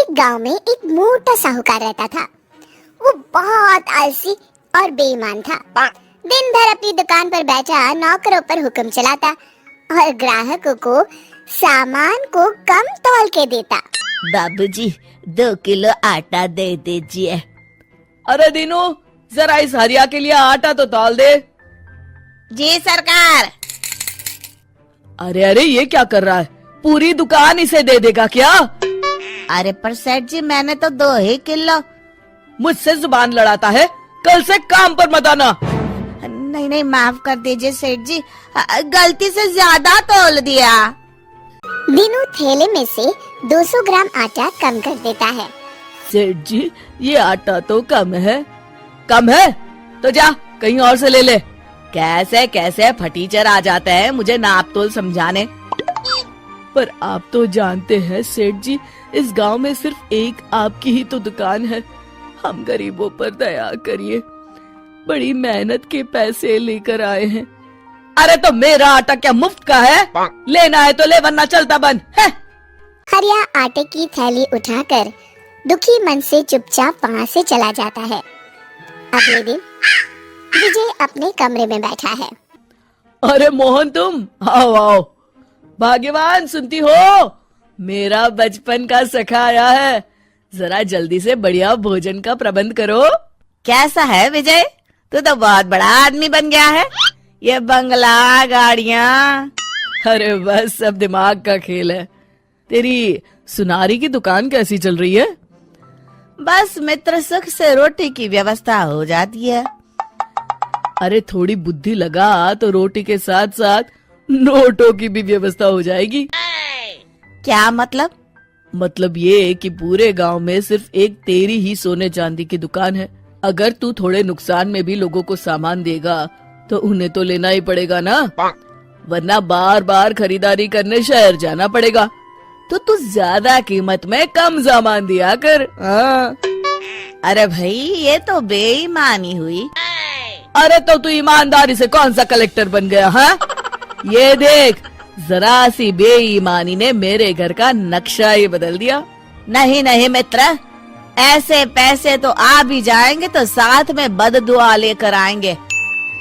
एक गांव में एक मोटा साहूकार रहता था। वो बहुत आलसी और बेईमान था। दिन भर अपनी दुकान पर बैठा नौकरों पर हुक्म चलाता और ग्राहकों को सामान को कम तौल के देता। बाबूजी 2 किलो आटा दे दीजिए। अरे दीनू, जरा इस हरिया के लिए आटा तो तौल दे। जी सरकार। अरे अरे, ये क्या कर रहा है? पूरी दुकान इसे दे देगा क्या? अरे पर सेठ जी, मैंने तो 2 ही किलो। मुझसे जुबान लड़ाता है, कल से काम पर मत आना। नहीं नहीं, माफ कर दीजिए सेठ जी, गलती से ज्यादा तोल दिया। दीनू थैले में से 200 ग्राम आटा कम कर देता है। सेठ जी, ये आटा तो कम है। कम है तो जा कहीं और से ले ले। कैसे कैसे फटीचर आ जाते हैं मुझे नाप तोल समझाने। पर आप तो जानते हैं सेठ जी, इस गांव में सिर्फ एक आपकी ही तो दुकान है। हम गरीबों पर दया करिए, बड़ी मेहनत के पैसे लेकर आए हैं। अरे तो मेरा आटा क्या मुफ्त का है? लेना है तो ले, वरना चलता बंद है। हरिया आटे की थैली उठाकर दुखी मन से चुपचाप वहाँ से चला जाता है। अगले दिन विजय अपने कमरे में बैठा है। अरे मोहन, तुम आओ आओ। भाग्यवान, सुनती हो? मेरा बचपन का सखा आया है। जरा जल्दी से बढ़िया भोजन का प्रबंध करो। कैसा है विजय, तू तो बहुत बड़ा आदमी बन गया है। ये बंगला, गाड़ियाँ। अरे बस सब दिमाग का खेल है। तेरी सुनारी की दुकान कैसी चल रही है? बस मित्र, सुख से रोटी की व्यवस्था हो जाती है। अरे थोड़ी बुद्धि लगा तो रोटी के साथ साथ नोटों की भी व्यवस्था हो जाएगी। क्या मतलब? मतलब ये कि पूरे गांव में सिर्फ एक तेरी ही सोने चांदी की दुकान है। अगर तू थोड़े नुकसान में भी लोगों को सामान देगा तो उन्हें तो लेना ही पड़ेगा ना, वरना बार बार खरीदारी करने शहर जाना पड़ेगा। तो तू ज्यादा कीमत में कम सामान दिया कर। हाँ। अरे भाई, ये तो बेईमानी हुई। अरे तो तू ईमानदारी से कौन सा कलेक्टर बन गया? हाँ, ये देख, जरा सी बेईमानी ने मेरे घर का नक्शा ही बदल दिया। नहीं नहीं मित्र, ऐसे पैसे तो आ भी जाएंगे तो साथ में बददुआ लेकर आएंगे।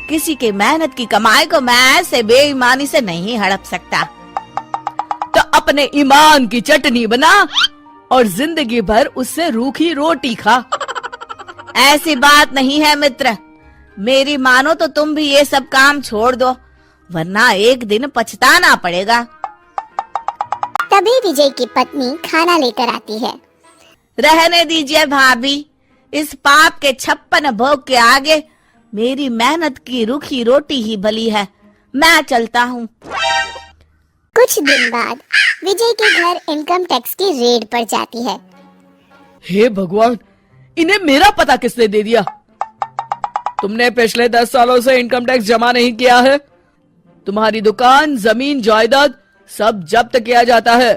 किसी की मेहनत की कमाई को मैं ऐसे बेईमानी से नहीं हड़प सकता। तो अपने ईमान की चटनी बना और जिंदगी भर उससे रूखी रोटी खा। ऐसी बात नहीं है मित्र, मेरी मानो तो तुम भी ये सब काम छोड़ दो, वरना एक दिन पछताना पड़ेगा। तभी विजय की पत्नी खाना लेकर आती है। रहने दीजिए भाभी, इस पाप के 56 भोग के आगे मेरी मेहनत की रूखी रोटी ही भली है। मैं चलता हूँ। कुछ दिन बाद विजय के घर इनकम टैक्स की रेड पड़ जाती है। हे भगवान, इन्हें मेरा पता किसने दे दिया? तुमने पिछले 10 सालों से इनकम टैक्स जमा नहीं किया है। तुम्हारी दुकान, जमीन, जायदाद सब जब्त किया जाता है।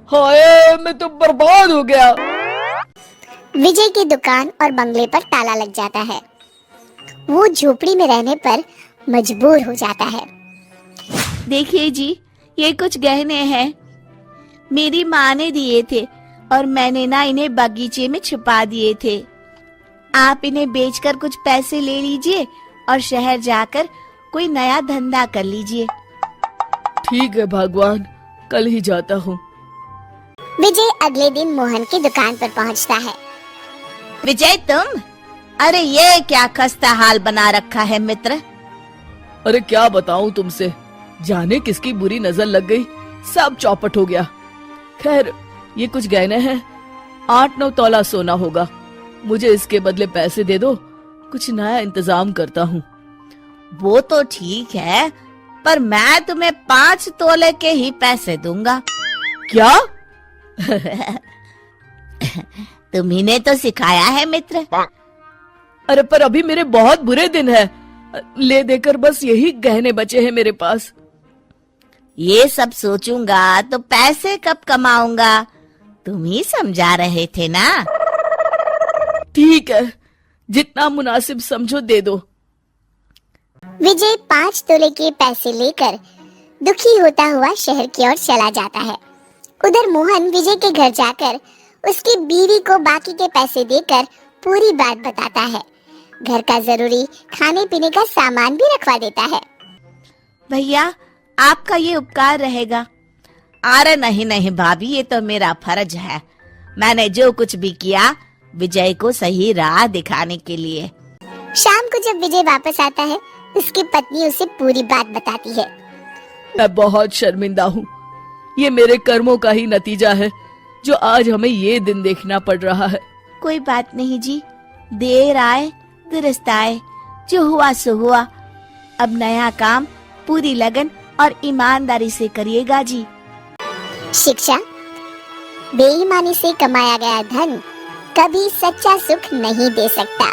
हाय, मैं तो बर्बाद हो गया। विजय की दुकान और बंगले पर ताला लग जाता है। वो झोपड़ी में रहने पर मजबूर हो जाता है। देखिए जी, ये कुछ गहने हैं, मेरी माँ ने दिए थे और मैंने ना इन्हें बगीचे में छुपा दिए थे। आप इन्हें बेचकर कुछ पैसे ले लीजिए और शहर जाकर कोई नया धंधा कर लीजिए। ठीक है भगवान, कल ही जाता हूँ। विजय अगले दिन मोहन की दुकान पर पहुँचता है। विजय तुम? अरे ये क्या खस्ता हाल बना रखा है मित्र। अरे क्या बताऊं तुमसे, जाने किसकी बुरी नजर लग गई, सब चौपट हो गया। खैर, ये कुछ गहने हैं, 8-9 तोला सोना होगा। मुझे इसके बदले पैसे दे दो, कुछ नया इंतजाम करता हूँ। वो तो ठीक है, पर मैं तुम्हें 5 तोले के ही पैसे दूंगा। क्या? तुम्ही ने तो सिखाया है मित्र। अरे पर अभी मेरे बहुत बुरे दिन हैं। ले देकर बस यही गहने बचे हैं मेरे पास। ये सब सोचूंगा तो पैसे कब कमाऊंगा, तुम ही समझा रहे थे ना। ठीक है, जितना मुनासिब समझो दे दो। विजय 5 तोले के पैसे लेकर दुखी होता हुआ शहर की ओर चला जाता है। उधर मोहन विजय के घर जाकर उसकी बीवी को बाकी के पैसे देकर पूरी बात बताता है। घर का जरूरी खाने पीने का सामान भी रखवा देता है। भैया, आपका ये उपकार रहेगा। अरे नहीं नहीं भाभी, ये तो मेरा फर्ज है। मैंने जो कुछ भी किया विजय को सही राह दिखाने के लिए। शाम को जब विजय वापस आता है, उसकी पत्नी उसे पूरी बात बताती है। मैं बहुत शर्मिंदा हूँ। ये मेरे कर्मों का ही नतीजा है जो आज हमें ये दिन देखना पड़ रहा है। कोई बात नहीं जी, देर आए दुरुस्त आए, जो हुआ सो हुआ। अब नया काम पूरी लगन और ईमानदारी से करिएगा जी। शिक्षा: बेईमानी से कमाया गया धन कभी सच्चा सुख नहीं दे सकता।